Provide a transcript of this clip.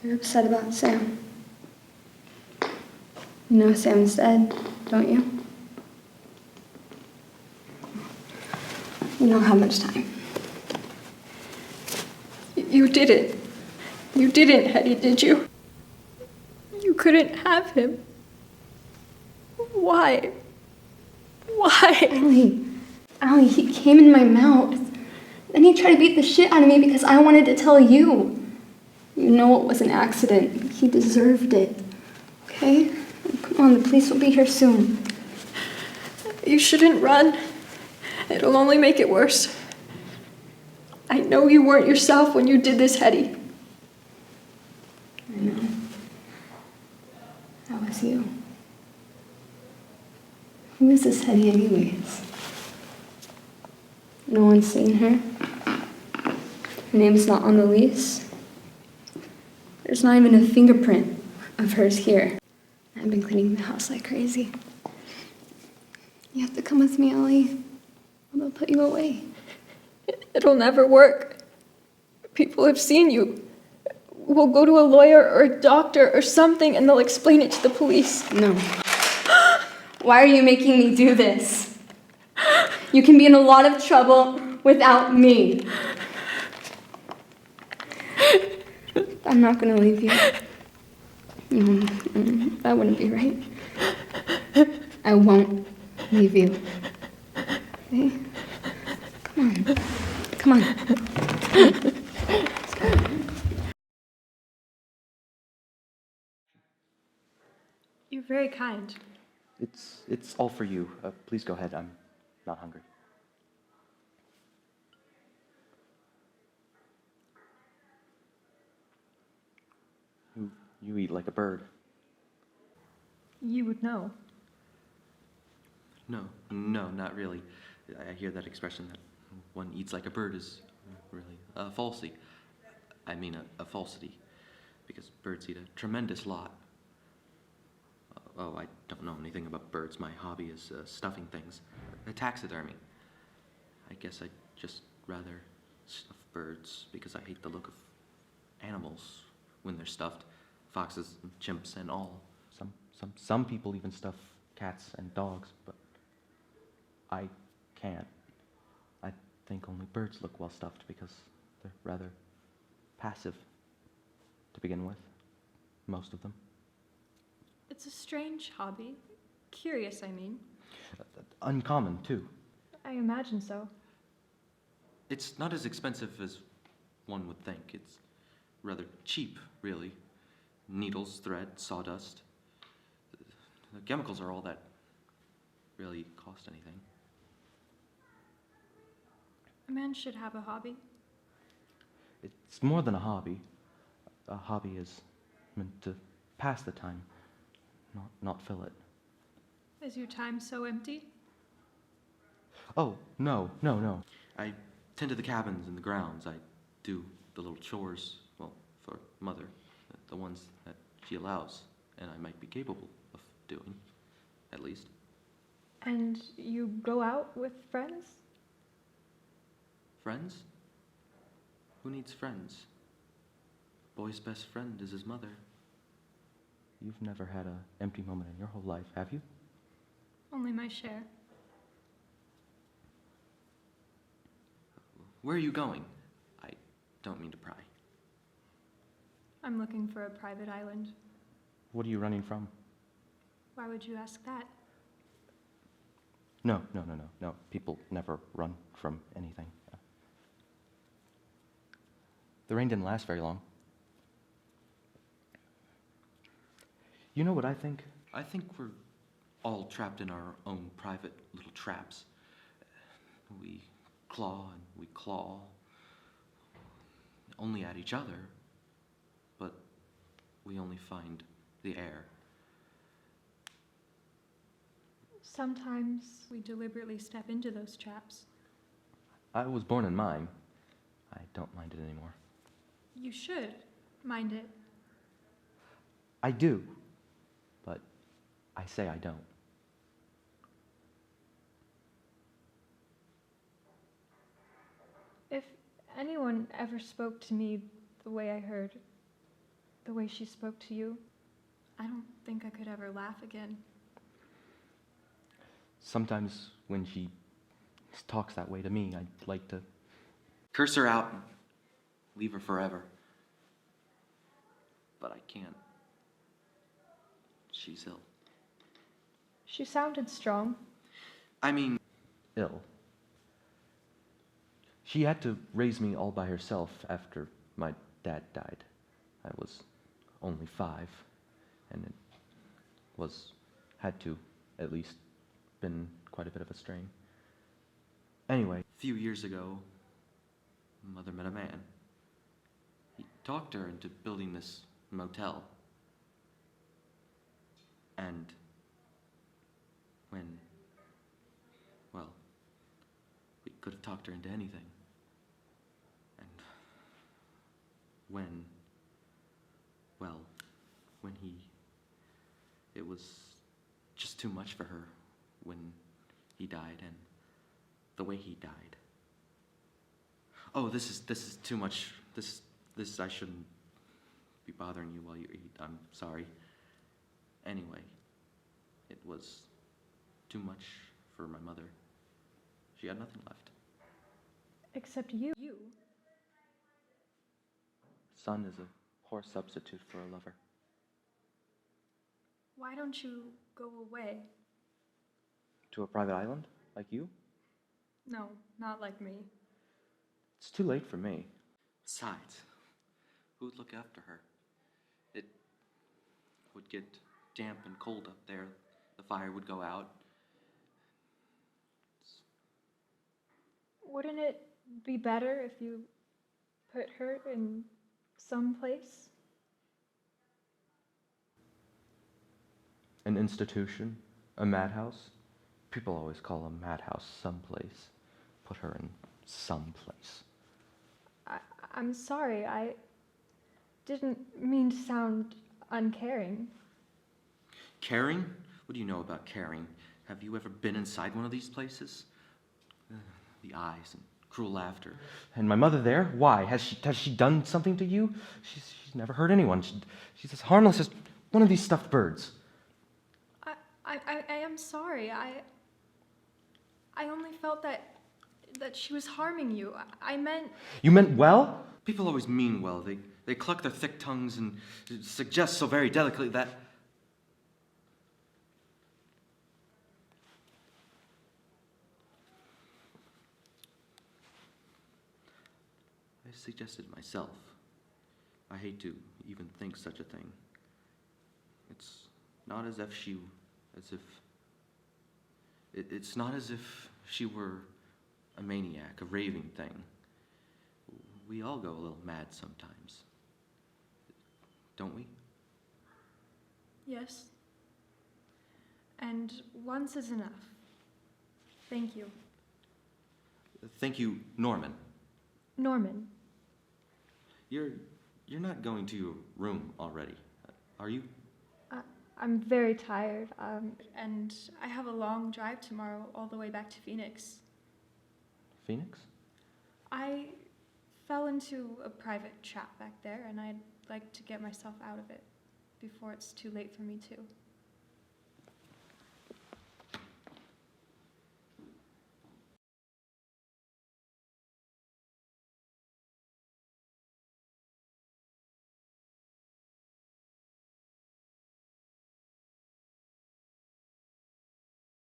You're upset about Sam. You know Sam's dead, don't you? You don't have much time. You didn't. You didn't, Hetty, did you? You couldn't have him. Why? Why? Allie, he came in my mouth. Then he tried to beat the shit out of me because I wanted to tell you. You know it was an accident. He deserved it. Okay? Come on, the police will be here soon. You shouldn't run. It'll only make it worse. I know you weren't yourself when you did this, Hetty. I know. That was you. Who is this Hetty anyways? No one's seen her. Her name's not on the lease. There's not even a fingerprint of hers here. I've been cleaning the house like crazy. You have to come with me, Ellie. Or they'll put you away. It'll never work. People have seen you. We'll go to a lawyer or a doctor or something and they'll explain it to the police. No. Why are you making me do this? You can be in a lot of trouble without me. I'm not gonna leave you. That wouldn't be right. I won't leave you. Okay? Come on. Come on. You're very kind. It's all for you. Please go ahead. I'm not hungry. You eat like a bird. You would know. No, not really. I hear that expression that one eats like a bird is really a falsity. I mean a falsity, because birds eat a tremendous lot. I don't know anything about birds. My hobby is stuffing things, taxidermy. I guess I'd just rather stuff birds because I hate the look of animals when they're stuffed, foxes and chimps and all. Some people even stuff cats and dogs, but I can't. I think only birds look well stuffed because they're rather passive to begin with, most of them. It's a strange hobby. Curious, I mean. Uncommon, too. I imagine so. It's not as expensive as one would think. It's rather cheap, really. Needles, thread, sawdust. The chemicals are all that really cost anything. A man should have a hobby. It's more than a hobby. A hobby is meant to pass the time, not fill it. Is your time so empty? Oh, no. I tend to the cabins and the grounds. I do the little chores, well, for Mother, the ones that she allows, and I might be capable of doing, at least. And you go out with friends? Friends? Who needs friends? Boy's best friend is his mother. You've never had an empty moment in your whole life, have you? Only my share. Where are you going? I don't mean to pry. I'm looking for a private island. What are you running from? Why would you ask that? No. People never run from anything. The rain didn't last very long. You know what I think? I think we're all trapped in our own private little traps. We claw and we claw, only at each other, but we only find the air. Sometimes we deliberately step into those traps. I was born in mine. I don't mind it anymore. You should mind it. I do, but I say I don't. If anyone ever spoke to me the way I heard, the way she spoke to you. I don't think I could ever laugh again. Sometimes when she talks that way to me, I'd like to curse her out and leave her forever. But I can't. She's ill. She sounded strong. I mean, ill. She had to raise me all by herself after my dad died. I was only 5, and it had to, at least, been quite a bit of a strain. Anyway, a few years ago, Mother met a man. He talked her into building this motel. And well, we could have talked her into anything. And it was just too much for her when he died and the way he died. Oh, this is too much. This I shouldn't be bothering you while you eat. I'm sorry. Anyway, it was too much for my mother. She had nothing left. Except you. Son is a poor substitute for a lover. Why don't you go away? To a private island, like you? No, not like me. It's too late for me. Besides, who'd look after her? It would get damp and cold up there. The fire would go out. Wouldn't it be better if you put her in some place? An institution? A madhouse? People always call a madhouse someplace. Put her in some place. I'm sorry, I didn't mean to sound uncaring. Caring? What do you know about caring? Have you ever been inside one of these places? The eyes and cruel laughter. And my mother there? Why? Has she done something to you? She's never hurt anyone. She's as harmless as one of these stuffed birds. I am sorry. I only felt that she was harming you. I meant... You meant well? People always mean well. They cluck their thick tongues and suggest so very delicately that... I suggested myself. I hate to even think such a thing. It's not as if it's not as if she were a maniac, a raving thing. We all go a little mad sometimes. Don't we? Yes. And once is enough. Thank you. Thank you, Norman. Norman. You're not going to your room already, are you? I'm very tired, and I have a long drive tomorrow all the way back to Phoenix. Phoenix? I fell into a private trap back there, and I'd like to get myself out of it before it's too late for me too.